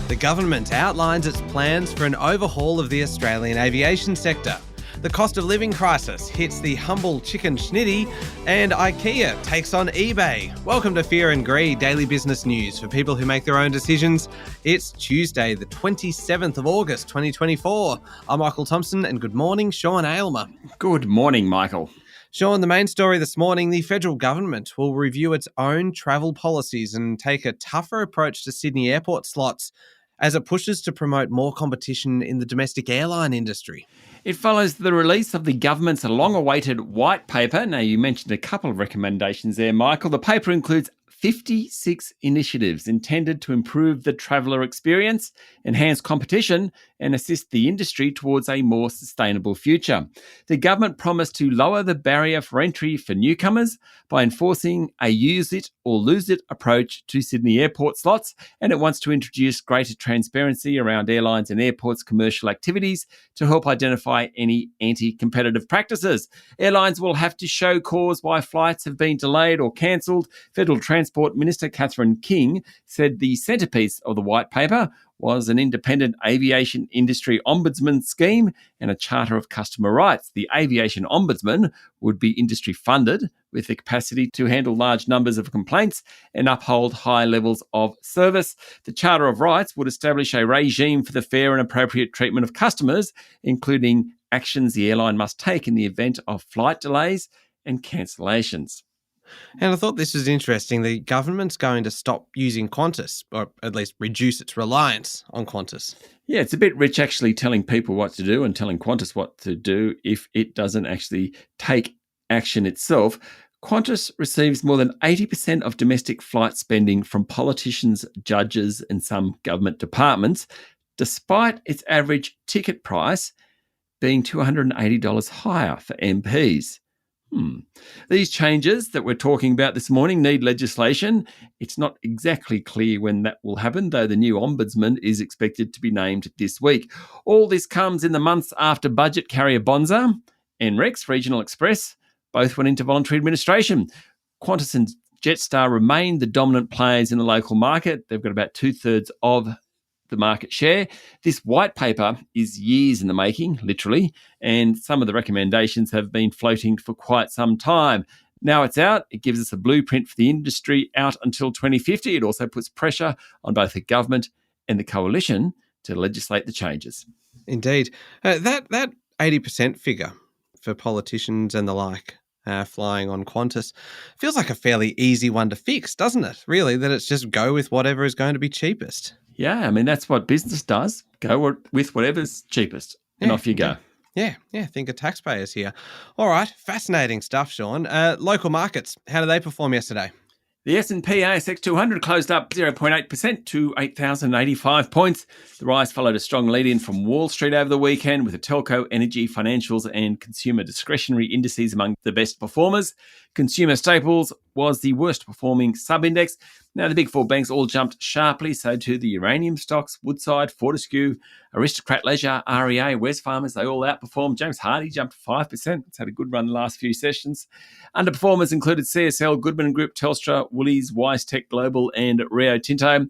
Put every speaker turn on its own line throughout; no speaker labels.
The government outlines its plans for an overhaul of the Australian aviation sector. The cost of living crisis hits the humble chicken schnitty, and IKEA takes on eBay. Welcome to Fear and Greed, daily business news for people who make their own decisions. It's Tuesday, the 27th of August, 2024. I'm Michael Thompson, and good morning, Sean Aylmer.
Good morning, Michael.
Sean, the main story this morning, the federal government will review its own travel policies and take a tougher approach to Sydney airport slots as it pushes to promote more competition in the domestic airline industry.
It follows the release of the government's long-awaited white paper. Now, you mentioned a couple of recommendations there, Michael. The paper includes 56 initiatives intended to improve the traveller experience, enhance competition, and assist the industry towards a more sustainable future. The government promised to lower the barrier for entry for newcomers by enforcing a use it or lose it approach to Sydney airport slots, and it wants to introduce greater transparency around airlines and airports' commercial activities to help identify any anti-competitive practices. Airlines will have to show cause why flights have been delayed or cancelled. Federal Transport Minister Catherine King said the centrepiece of the white paper was an independent aviation industry ombudsman scheme and a charter of customer rights. The aviation ombudsman would be industry funded with the capacity to handle large numbers of complaints and uphold high levels of service. The charter of rights would establish a regime for the fair and appropriate treatment of customers, including actions the airline must take in the event of flight delays and cancellations.
And I thought this was interesting. The government's going to stop using Qantas, or at least reduce its reliance on Qantas.
Yeah, it's a bit rich actually telling people what to do and telling Qantas what to do if it doesn't actually take action itself. Qantas receives more than 80% of domestic flight spending from politicians, judges, and some government departments, despite its average ticket price being $280 higher for MPs. These changes that we're talking about this morning need legislation. It's not exactly clear when that will happen, though the new ombudsman is expected to be named this week. All this comes in the months after budget carrier Bonza and Rex Regional Express both went into voluntary administration. Qantas and Jetstar remain the dominant players in the local market. They've got about 2/3 of the market share. This white paper is years in the making, literally, and some of the recommendations have been floating for quite some time. Now it's out. It gives us a blueprint for the industry out until 2050. It also puts pressure on both the government and the coalition to legislate the changes.
Indeed. That 80% figure for politicians and the like flying on Qantas feels like a fairly easy one to fix, doesn't it? Really, that it's just go with whatever is going to be cheapest.
Yeah, I mean, that's what business does. Go with whatever's cheapest and off you go.
Yeah, think of taxpayers here. All right, fascinating stuff, Sean. Local markets, how did they perform yesterday?
The S&P ASX 200 closed up 0.8% to 8,085 points. The rise followed a strong lead-in from Wall Street over the weekend, with the telco, energy, financials and consumer discretionary indices among the best performers. Consumer staples was the worst performing sub-index. Now, the big four banks all jumped sharply, so too the uranium stocks, Woodside, Fortescue, Aristocrat Leisure, REA, Wesfarmers, they all outperformed. James Hardie jumped 5%. It's had a good run the last few sessions. Underperformers included CSL, Goodman Group, Telstra, Woolies, WiseTech Global and Rio Tinto.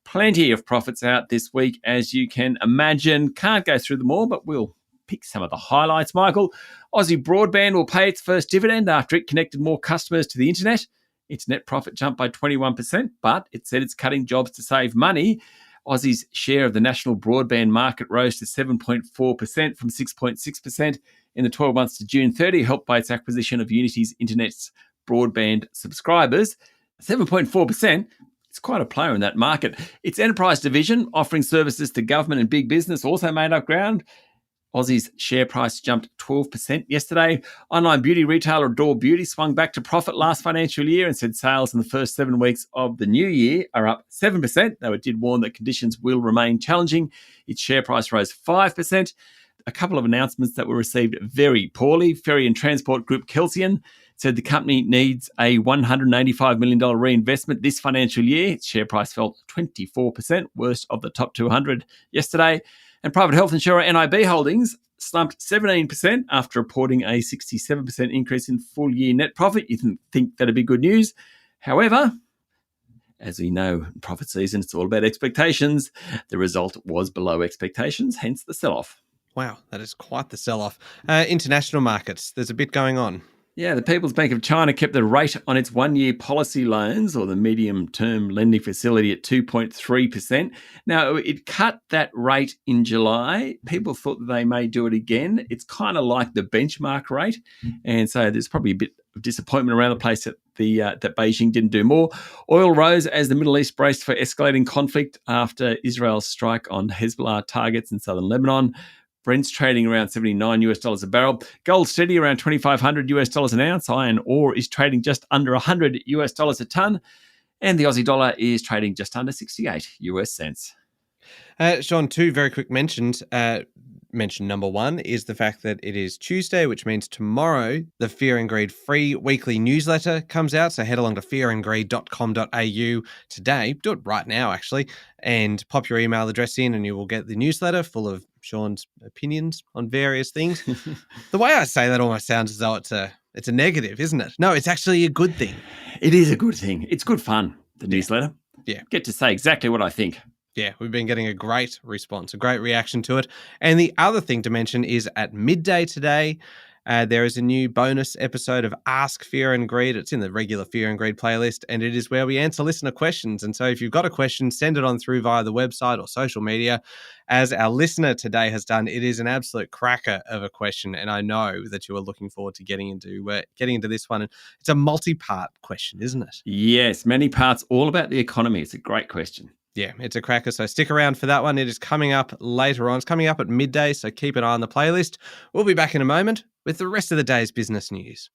Plenty of profits out this week, as you can imagine. Can't go through them all, but we'll pick some of the highlights, Michael. Aussie Broadband will pay its first dividend after it connected more customers to the internet. Its net profit jumped by 21%, but it said it's cutting jobs to save money. Aussie's share of the national broadband market rose to 7.4% from 6.6% in the 12 months to June 30, helped by its acquisition of Unity's internet's broadband subscribers. 7.4%, it's quite a player in that market. Its enterprise division, offering services to government and big business, also made up ground. Aussie's share price jumped 12% yesterday. Online beauty retailer Adore Beauty swung back to profit last financial year and said sales in the first 7 weeks of the new year are up 7%, though it did warn that conditions will remain challenging. Its share price rose 5%. A couple of announcements that were received very poorly. Ferry and Transport Group Kelsian said the company needs a $185 million reinvestment this financial year. Its share price fell 24%, worst of the top 200 yesterday. And private health insurer NIB Holdings slumped 17% after reporting a 67% increase in full-year net profit. You think that'd be good news. However, As we know, in profit season, it's all about expectations. The result was below expectations, hence the sell-off.
Wow, that is quite the sell-off. International markets, there's a bit going on.
Yeah, the People's Bank of China kept the rate on its one-year policy loans, or the medium-term lending facility, at 2.3%. Now, it cut that rate in July. People thought that they may do it again. It's kind of like the benchmark rate. And so there's probably a bit of disappointment around the place that that Beijing didn't do more. Oil rose as the Middle East braced for escalating conflict after Israel's strike on Hezbollah targets in southern Lebanon. Brent's trading around $79 a barrel. Gold steady around $2,500 an ounce. Iron ore is trading just under $100 a ton. And the Aussie dollar is trading just under 68 US cents.
Sean, two very quick mentions. Mention number one is the fact that it is Tuesday, which means tomorrow the Fear and Greed free weekly newsletter comes out. So head along to fearandgreed.com.au today. Do it right now, actually, and pop your email address in and you will get the newsletter full of Sean's opinions on various things. The way I say that almost sounds as though it's a negative, isn't it? No, it's actually a good thing.
It is a good thing. It's good fun, the newsletter.
Yeah.
Get to say exactly what I think.
Yeah, we've been getting a great response, a great reaction to it. And the other thing to mention is at midday today, there is a new bonus episode of Ask Fear and Greed. It's in the regular Fear and Greed playlist, and it is where we answer listener questions. And so if you've got a question, send it on through via the website or social media. As our listener today has done, it is an absolute cracker of a question, and I know that you are looking forward to getting into this one. It's a multi-part question, isn't it?
Yes, many parts, all about the economy. It's a great question.
Yeah, it's a cracker, so stick around for that one. It is coming up later on. It's coming up at midday, so keep an eye on the playlist. We'll be back in a moment with the rest of the day's business news.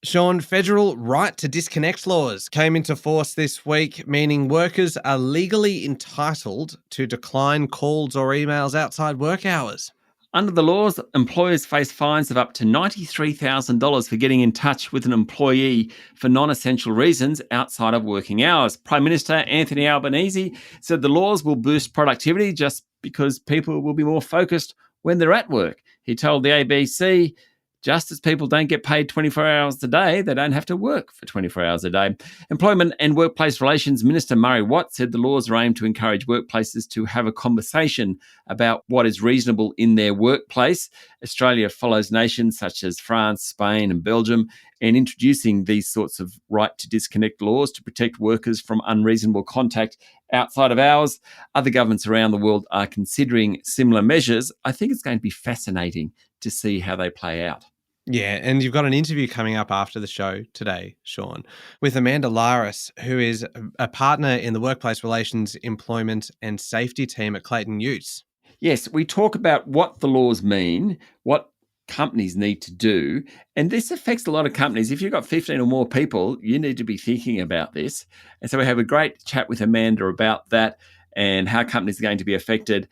Sean, federal right to disconnect laws came into force this week, meaning workers are legally entitled to decline calls or emails outside work hours.
Under the laws, employers face fines of up to $93,000 for getting in touch with an employee for non-essential reasons outside of working hours. Prime Minister Anthony Albanese said the laws will boost productivity just because people will be more focused when they're at work. He told the ABC, just as people don't get paid 24 hours a day, they don't have to work for 24 hours a day. Employment and Workplace Relations Minister Murray Watt said the laws are aimed to encourage workplaces to have a conversation about what is reasonable in their workplace. Australia follows nations such as France, Spain and Belgium in introducing these sorts of right to disconnect laws to protect workers from unreasonable contact outside of hours. Other governments around the world are considering similar measures. I think it's going to be fascinating to see how they play out.
Yeah, and you've got an interview coming up after the show today, Sean, with Amanda Laris, who is a partner in the Workplace Relations, Employment and Safety team at Clayton Utz.
Yes, we talk about what the laws mean, what companies need to do, and this affects a lot of companies. If you've got 15 or more people, you need to be thinking about this. And so we have a great chat with Amanda about that and how companies are going to be affected.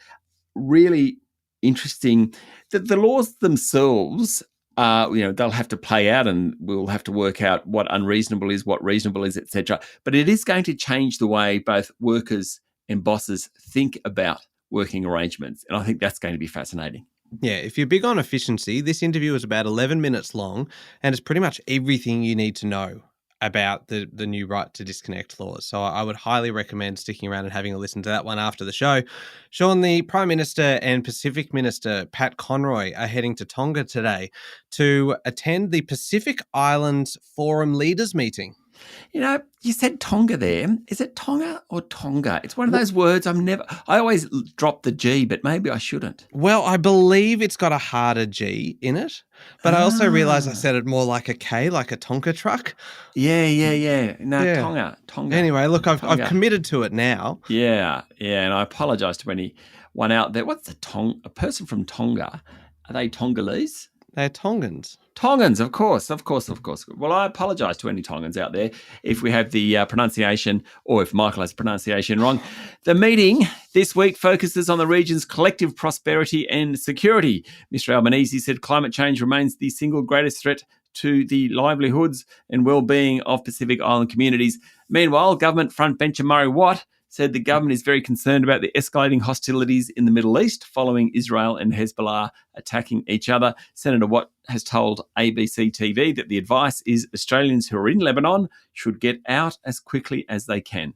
Really interesting. The laws themselves, they'll have to play out and we'll have to work out what unreasonable is, what reasonable is, etc. But it is going to change the way both workers and bosses think about working arrangements. And I think that's going to be fascinating.
Yeah, if you're big on efficiency, this interview is about 11 minutes long and it's pretty much everything you need to know about the new right to disconnect laws. So I would highly recommend sticking around and having a listen to that one after the show. Sean, the Prime Minister and Pacific Minister, Pat Conroy, are heading to Tonga today to attend the Pacific Islands Forum Leaders Meeting.
You know, you said Tonga there. Is it Tonga or Tonga? It's one of those words I always drop the G, but maybe I shouldn't.
Well, I believe it's got a harder G in it, but I also realised I said it more like a K, like a Tonka truck.
Yeah. No, yeah. Tonga.
Anyway, look, I've committed to it now.
Yeah, and I apologise to anyone out there. What's a person from Tonga? Are they Tongolese?
They're Tongans.
Tongans, of course. Well, I apologise to any Tongans out there if we have the pronunciation or if Michael has pronunciation wrong. The meeting this week focuses on the region's collective prosperity and security. Mr Albanese said climate change remains the single greatest threat to the livelihoods and well-being of Pacific Island communities. Meanwhile, government frontbencher Murray Watt said the government is very concerned about the escalating hostilities in the Middle East following Israel and Hezbollah attacking each other. Senator Watt has told ABC TV that the advice is Australians who are in Lebanon should get out as quickly as they can.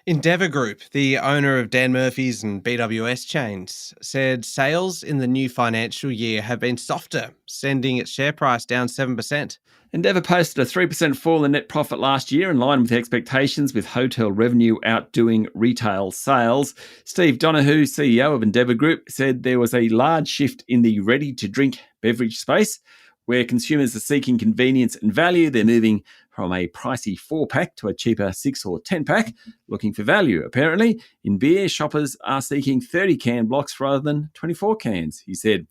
Endeavour Group, the owner of Dan Murphy's and BWS chains, said sales in the new financial year have been softer, sending its share price down 7%.
Endeavour posted a 3% fall in net profit last year, in line with expectations, with hotel revenue outdoing retail sales. Steve Donoghue, CEO of Endeavour Group, said there was a large shift in the ready-to-drink beverage space, where consumers are seeking convenience and value. They're moving from a pricey 4-pack to a cheaper 6 or 10-pack, looking for value, apparently. In beer, shoppers are seeking 30-can blocks rather than 24 cans, he said.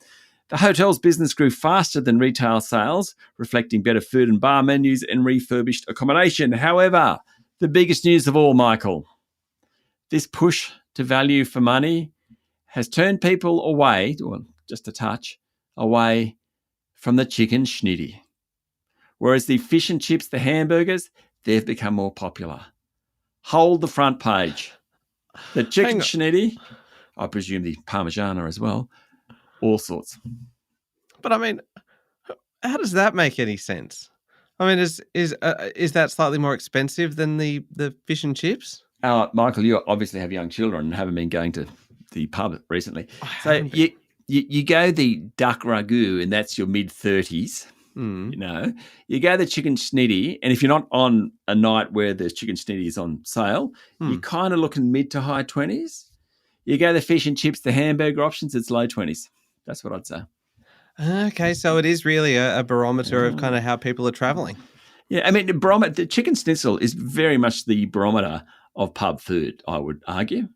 The hotel's business grew faster than retail sales, reflecting better food and bar menus and refurbished accommodation. However, the biggest news of all, Michael, this push to value for money has turned people away, or just a touch, away from the chicken schnitty. Whereas the fish and chips, the hamburgers, they've become more popular. Hold the front page. The chicken schnitty, I presume the Parmigiana as well, all sorts.
But I mean, how does that make any sense? I mean, is that slightly more expensive than the fish and chips?
Michael, you obviously have young children and haven't been going to the pub recently. So you go the duck ragu, and that's your mid-30s. You know, you go the chicken schnitty, and if you're not on a night where the chicken schnitty is on sale, you're kind of looking mid to high 20s. You go the fish and chips, the hamburger options, it's low 20s. That's what I'd say.
Okay, so it is really a barometer of kind of how people are travelling.
Yeah, I mean, the chicken schnitzel is very much the barometer of pub food, I would argue.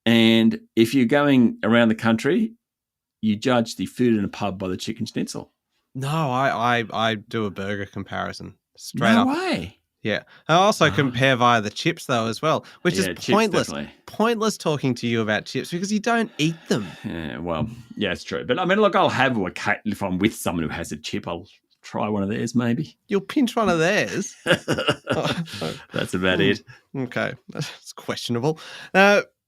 And if you're going around the country, you judge the food in a pub by the chicken schnitzel.
No, I do a burger comparison straight up.
No way.
Yeah. I also compare via the chips, though, as well, which is pointless. Pointless talking to you about chips because you don't eat them.
Yeah, well, yeah, it's true. But I mean, look, I'll have if I'm with someone who has a chip, I'll try one of theirs maybe.
You'll pinch one of theirs?
That's about it.
Okay. That's questionable.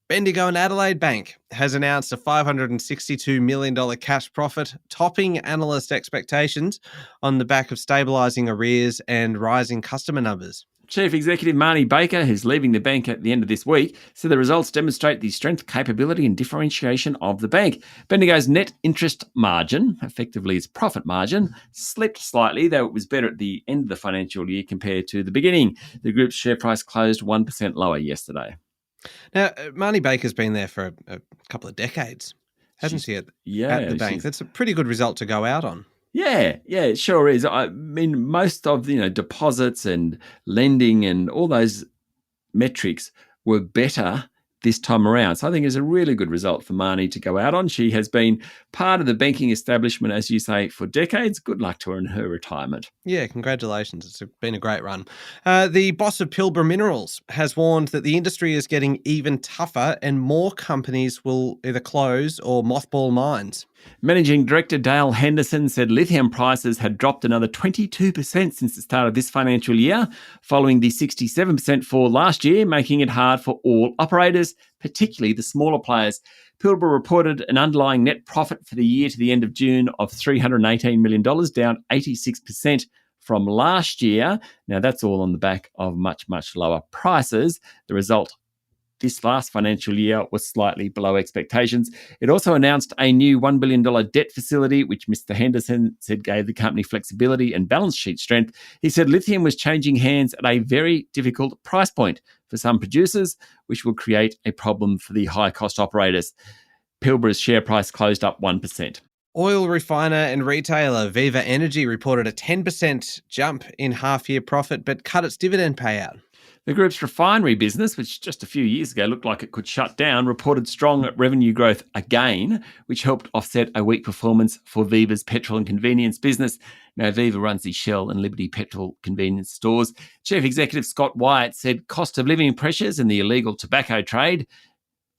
Bendigo and Adelaide Bank has announced a $562 million cash profit, topping analyst expectations on the back of stabilising arrears and rising customer numbers.
Chief Executive Marnie Baker, who's leaving the bank at the end of this week, said the results demonstrate the strength, capability and differentiation of the bank. Bendigo's net interest margin, effectively its profit margin, slipped slightly, though it was better at the end of the financial year compared to the beginning. The group's share price closed 1% lower yesterday.
Now, Marnie Baker's been there for a couple of decades, hasn't she, at the bank? That's a pretty good result to go out on.
Yeah, it sure is. I mean, most of the deposits and lending and all those metrics were better this time around. So I think it's a really good result for Marnie to go out on. She has been part of the banking establishment, as you say, for decades. Good luck to her in her retirement.
Yeah, congratulations. It's been a great run. The boss of Pilbara Minerals has warned that the industry is getting even tougher and more companies will either close or mothball mines.
Managing Director Dale Henderson said lithium prices had dropped another 22% since the start of this financial year, following the 67% fall last year, making it hard for all operators, particularly the smaller players. Pilbara reported an underlying net profit for the year to the end of June of $318 million, down 86% from last year. Now, that's all on the back of much, much lower prices. The result this last financial year was slightly below expectations. It also announced a new $1 billion debt facility, which Mr. Henderson said gave the company flexibility and balance sheet strength. He said lithium was changing hands at a very difficult price point for some producers, which will create a problem for the high-cost operators. Pilbara's share price closed up 1%.
Oil refiner and retailer Viva Energy reported a 10% jump in half-year profit, but cut its dividend payout.
The group's refinery business, which just a few years ago looked like it could shut down, reported strong revenue growth again, which helped offset a weak performance for Viva's petrol and convenience business. Now, Viva runs the Shell and Liberty petrol convenience stores. Chief Executive Scott Wyatt said cost of living pressures and the illegal tobacco trade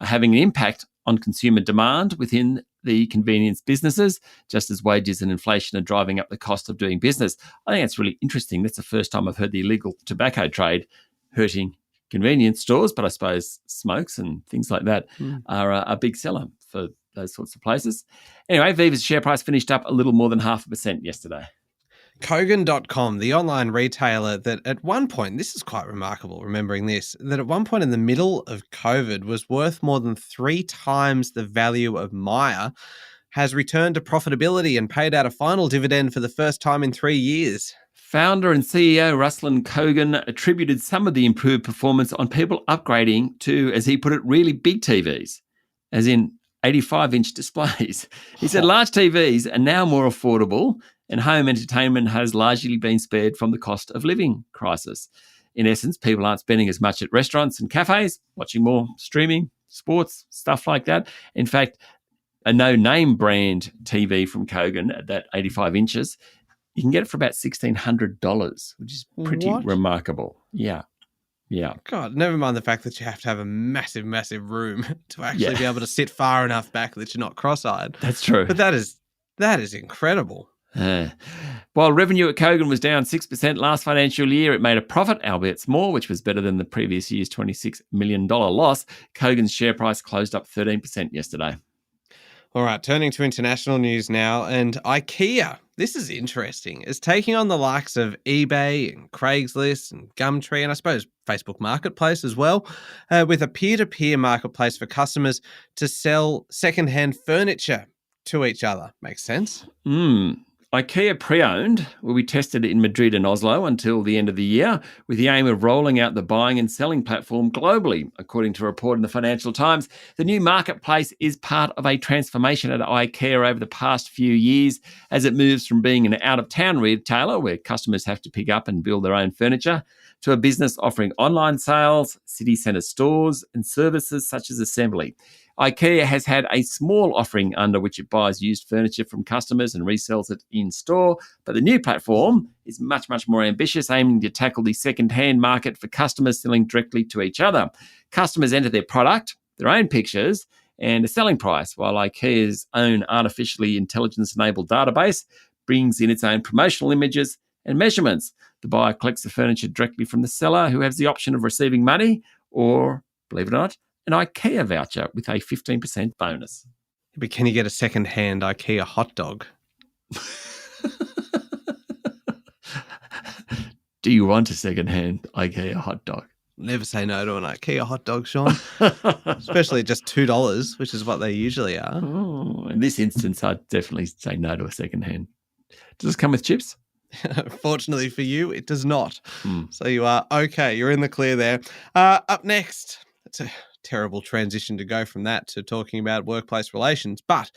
are having an impact on consumer demand within the convenience businesses, just as wages and inflation are driving up the cost of doing business. I think that's really interesting. That's the first time I've heard the illegal tobacco trade hurting convenience stores, but I suppose smokes and things like that are a big seller for those sorts of places. Anyway, Viva's share price finished up a little more than 0.5% yesterday.
Kogan.com, the online retailer that at one point, this is quite remarkable, remembering this, that at one point in the middle of COVID was worth more than 3 times the value of Myer, has returned to profitability and paid out a final dividend for the first time in 3 years.
Founder and CEO Ruslan Kogan attributed some of the improved performance on people upgrading to, as he put it, really big TVs, as in 85-inch displays. He said large TVs are now more affordable and home entertainment has largely been spared from the cost of living crisis. In essence, people aren't spending as much at restaurants and cafes, watching more streaming, sports, stuff like that. In fact, a no-name brand TV from Kogan at that 85 inches, you can get it for about $1,600, which is pretty remarkable. Yeah.
God, never mind the fact that you have to have a massive, massive room to actually be able to sit far enough back that you're not cross-eyed.
That's true.
But that is incredible.
While revenue at Kogan was down 6% last financial year, it made a profit, albeit small, which was better than the previous year's $26 million loss. Kogan's share price closed up 13% yesterday.
All right, turning to international news now, and IKEA, this is interesting, is taking on the likes of eBay and Craigslist and Gumtree and I suppose Facebook Marketplace as well, with a peer-to-peer marketplace for customers to sell secondhand furniture to each other. Makes sense?
IKEA Pre-Owned will be tested in Madrid and Oslo until the end of the year, with the aim of rolling out the buying and selling platform globally. According to a report in the Financial Times, the new marketplace is part of a transformation at IKEA over the past few years as it moves from being an out-of-town retailer where customers have to pick up and build their own furniture to a business offering online sales, city centre stores and services such as assembly. IKEA has had a small offering under which it buys used furniture from customers and resells it in-store, but the new platform is much, much more ambitious, aiming to tackle the second-hand market for customers selling directly to each other. Customers enter their product, their own pictures, and a selling price, while IKEA's own artificially intelligence-enabled database brings in its own promotional images and measurements. The buyer collects the furniture directly from the seller, who has the option of receiving money or, believe it or not, an IKEA voucher with a 15% bonus.
But can you get a second-hand IKEA hot dog?
Do you want a second-hand IKEA hot dog?
Never say no to an IKEA hot dog, Sean. Especially at just $2, which is what they usually are.
Oh, in this instance, I'd definitely say no to a second-hand. Does this come with chips?
Fortunately for you, it does not. So you are okay. You're in the clear there. Up next, it's a terrible transition to go from that to talking about workplace relations, but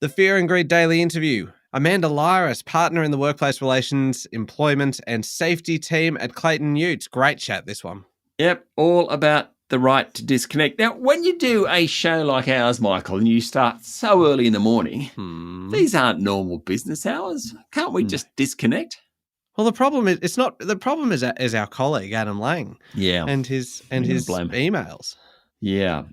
the Fear and Greed Daily Interview. Amanda Lyris, partner in the Workplace Relations, Employment and Safety team at Clayton Utes. Great chat, this one.
Yep, all about the right to disconnect. Now, when you do a show like ours, Michael, and you start so early in the morning, these aren't normal business hours. Can't we just disconnect?
Well, the problem is it's not. The problem is our colleague Adam Lang.
Yeah,
and his emails.
Yeah.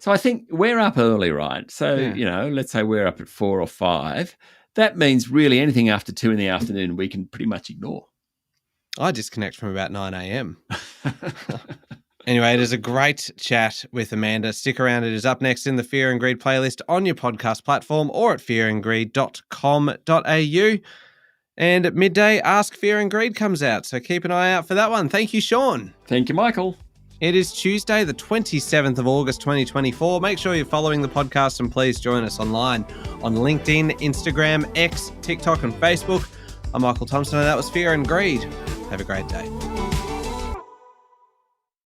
So I think we're up early, right? So let's say we're up at 4 or 5. That means really anything after 2 in the afternoon we can pretty much ignore.
I disconnect from about 9 a.m. Anyway, it is a great chat with Amanda. Stick around. It is up next in the Fear and Greed playlist on your podcast platform or at fearandgreed.com.au. And at midday, Ask Fear and Greed comes out. So keep an eye out for that one. Thank you, Sean.
Thank you, Michael.
It is Tuesday, the 27th of August, 2024. Make sure you're following the podcast and please join us online on LinkedIn, Instagram, X, TikTok and Facebook. I'm Michael Thompson and that was Fear and Greed. Have a great day.